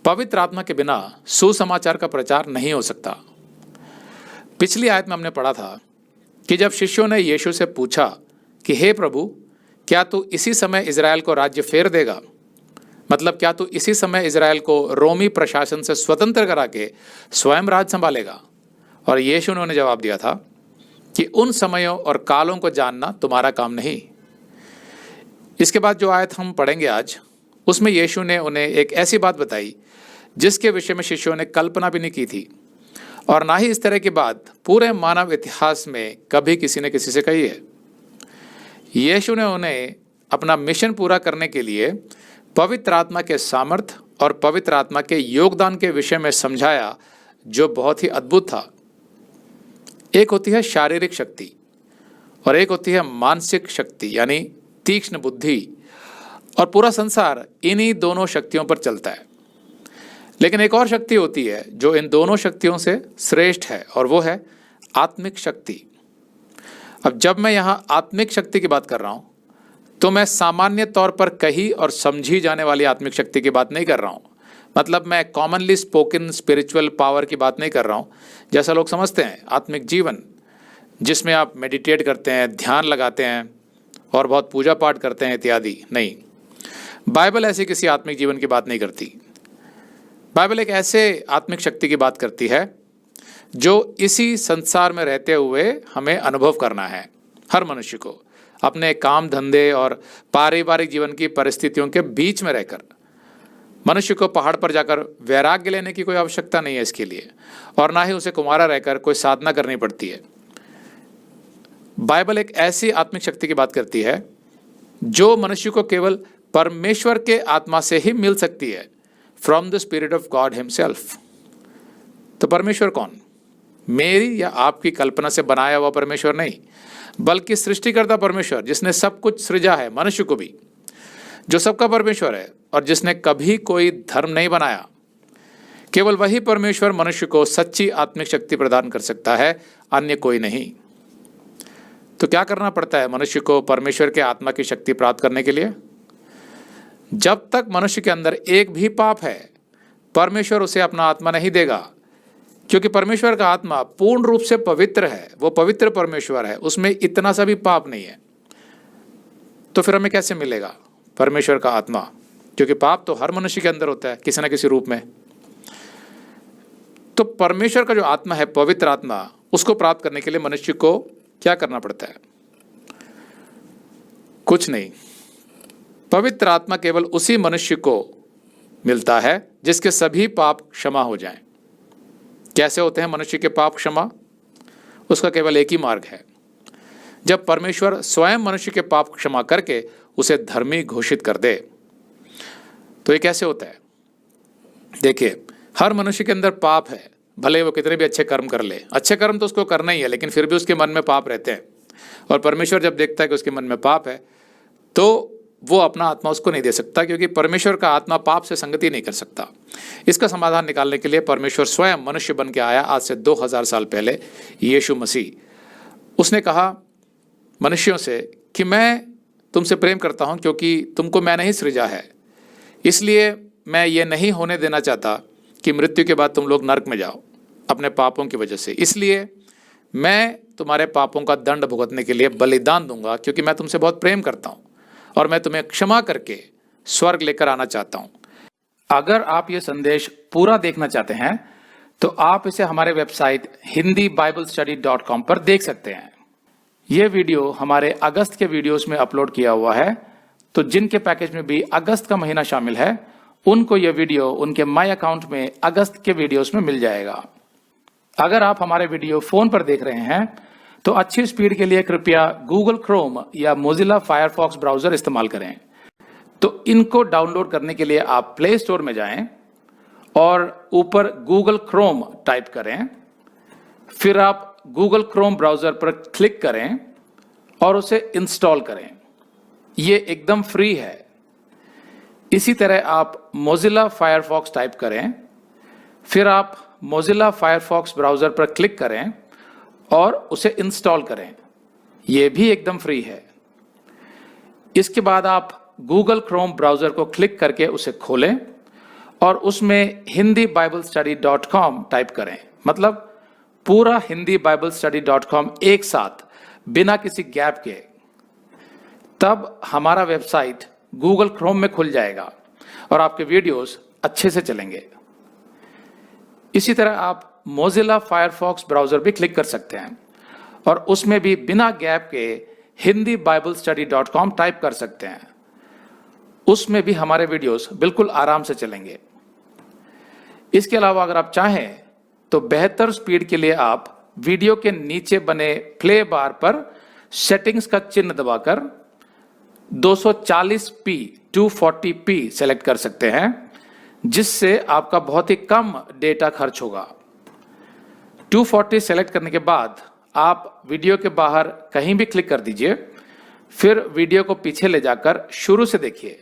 पवित्र आत्मा के बिना सुसमाचार का प्रचार नहीं हो सकता। पिछली आयत में हमने पढ़ा था कि जब शिष्यों ने यीशु से पूछा कि हे प्रभु, क्या तू इसी समय इजराइल को राज्य फेर देगा? मतलब क्या तू इसी समय इजराइल को रोमी प्रशासन से स्वतंत्र करा के स्वयं राज संभालेगा? और यीशु ने उन्हें जवाब दिया था कि उन समयों और कालों को जानना तुम्हारा काम नहीं। इसके बाद जो आयत हम पढ़ेंगे आज, उसमें यीशु ने उन्हें एक ऐसी बात बताई जिसके विषय में शिष्यों ने कल्पना भी नहीं की थी, और ना ही इस तरह की बात पूरे मानव इतिहास में कभी किसी ने किसी से कही है। यीशु ने उन्हें अपना मिशन पूरा करने के लिए पवित्र आत्मा के सामर्थ्य और पवित्र आत्मा के योगदान के विषय में समझाया, जो बहुत ही अद्भुत था। एक होती है शारीरिक शक्ति और एक होती है मानसिक शक्ति, यानी तीक्ष्ण बुद्धि, और पूरा संसार इन्हीं दोनों शक्तियों पर चलता है। लेकिन एक और शक्ति होती है जो इन दोनों शक्तियों से श्रेष्ठ है, और वो है आत्मिक शक्ति। अब जब मैं यहाँ आत्मिक शक्ति की बात कर रहा हूँ तो मैं सामान्य तौर पर कही और समझी जाने वाली आत्मिक शक्ति की बात नहीं कर रहा हूँ। मतलब मैं कॉमनली स्पोकन स्पिरिचुअल पावर की बात नहीं कर रहा हूँ, जैसा लोग समझते हैं आत्मिक जीवन, जिसमें आप मेडिटेट करते हैं, ध्यान लगाते हैं और बहुत पूजा पाठ करते हैं इत्यादि। नहीं, बाइबल ऐसे किसी आत्मिक जीवन की बात नहीं करती। बाइबल एक ऐसे आत्मिक शक्ति की बात करती है जो इसी संसार में रहते हुए हमें अनुभव करना है। हर मनुष्य को अपने काम धंधे और पारिवारिक जीवन की परिस्थितियों के बीच में रहकर, मनुष्य को पहाड़ पर जाकर वैराग्य लेने की कोई आवश्यकता नहीं है इसके लिए, और ना ही उसे कुंवारा रहकर कोई साधना करनी पड़ती है। बाइबल एक ऐसी आत्मिक शक्ति की बात करती है जो मनुष्य को केवल परमेश्वर के आत्मा से ही मिल सकती है, from the spirit of God himself. तो परमेश्वर कौन? मेरी या आपकी कल्पना से बनाया हुआ परमेश्वर नहीं, बल्कि सृष्टिकर्ता परमेश्वर, जिसने सब कुछ सृजा है, मनुष्य को भी, जो सबका परमेश्वर है और जिसने कभी कोई धर्म नहीं बनाया। केवल वही परमेश्वर मनुष्य को सच्ची आत्मिक शक्ति प्रदान कर सकता है, अन्य कोई नहीं। तो क्या करना पड़ता है मनुष्य को परमेश्वर के आत्मा की शक्ति प्राप्त करने के लिए? जब तक मनुष्य के अंदर एक भी पाप है, परमेश्वर उसे अपना आत्मा नहीं देगा, क्योंकि परमेश्वर का आत्मा पूर्ण रूप से पवित्र है। वो पवित्र परमेश्वर है, उसमें इतना सा भी पाप नहीं है। तो फिर हमें कैसे मिलेगा परमेश्वर का आत्मा? क्योंकि पाप तो हर मनुष्य के अंदर होता है किसी न किसी रूप में। तो परमेश्वर का जो आत्मा है, पवित्र आत्मा, उसको प्राप्त करने के लिए मनुष्य को क्या करना पड़ता है? कुछ नहीं। पवित्र आत्मा केवल उसी मनुष्य को मिलता है जिसके सभी पाप क्षमा हो जाएं। कैसे होते हैं मनुष्य के पाप क्षमा? उसका केवल एक ही मार्ग है, जब परमेश्वर स्वयं मनुष्य के पाप क्षमा करके उसे धर्मी घोषित कर दे। तो ये कैसे होता है? देखिए, हर मनुष्य के अंदर पाप है, भले वो कितने भी अच्छे कर्म कर ले। अच्छे कर्म तो उसको करना ही है, लेकिन फिर भी उसके मन में पाप रहते हैं। और परमेश्वर जब देखता है कि उसके मन में पाप है, तो वो अपना आत्मा उसको नहीं दे सकता, क्योंकि परमेश्वर का आत्मा पाप से संगति नहीं कर सकता। इसका समाधान निकालने के लिए परमेश्वर स्वयं मनुष्य बन के आया आज से 2000 साल पहले, यीशु मसीह। उसने कहा मनुष्यों से कि मैं तुमसे प्रेम करता हूं, क्योंकि तुमको मैंने ही सृजा है। इसलिए मैं ये नहीं होने देना चाहता कि मृत्यु के बाद तुम लोग नरक में जाओ अपने पापों की वजह से। इसलिए मैं तुम्हारे पापों का दंड भुगतने के लिए बलिदान दूंगा, क्योंकि मैं तुमसे बहुत प्रेम करता हूं और मैं तुम्हें क्षमा करके स्वर्ग लेकर आना चाहता हूं। अगर आप ये संदेश पूरा देखना चाहते हैं तो आप इसे हमारे वेबसाइट hindibiblesteady.com पर देख सकते हैं। ये वीडियो हमारे अगस्त के वीडियोस में अपलोड किया हुआ है, तो जिनके पैकेज में भी अगस्त का महीना शामिल है, उनको यह वीडियो उनके माई अकाउंट में अगस्त के वीडियोस में मिल जाएगा। अगर आप हमारे वीडियो फोन पर देख रहे हैं तो अच्छी स्पीड के लिए कृपया गूगल क्रोम या मोजिला फायरफॉक्स ब्राउजर इस्तेमाल करें। तो इनको डाउनलोड करने के लिए आप प्ले स्टोर में जाएं और ऊपर गूगल क्रोम टाइप करें, फिर आप गूगल क्रोम ब्राउजर पर क्लिक करें और उसे इंस्टॉल करें। ये एकदम फ्री है। इसी तरह आप मोजिला फायरफॉक्स टाइप करें, फिर आप मोजिला फायरफॉक्स ब्राउजर पर क्लिक करें और उसे इंस्टॉल करें। यह भी एकदम फ्री है। इसके बाद आप गूगल क्रोम ब्राउजर को क्लिक करके उसे खोलें और उसमें hindibiblesteady.com टाइप करें, मतलब पूरा hindibiblesteady.com एक साथ बिना किसी गैप के, तब हमारा वेबसाइट गूगल क्रोम में खुल जाएगा और आपके वीडियोस अच्छे से चलेंगे। इसी तरह आप मोजिला फायरफॉक्स ब्राउजर भी क्लिक कर सकते हैं और उसमें भी बिना गैप के hindibiblesteady.com टाइप कर सकते हैं। उसमें भी हमारे वीडियोस बिल्कुल आराम से चलेंगे। इसके अलावा अगर आप चाहें तो बेहतर स्पीड के लिए आप वीडियो के नीचे बने प्ले बार पर सेटिंग्स का चिन्ह दबाकर 240p 240p सेलेक्ट कर सकते हैं, जिससे आपका बहुत ही कम डेटा खर्च होगा। 240 सेलेक्ट करने के बाद आप वीडियो के बाहर कहीं भी क्लिक कर दीजिए, फिर वीडियो को पीछे ले जाकर शुरू से देखिए।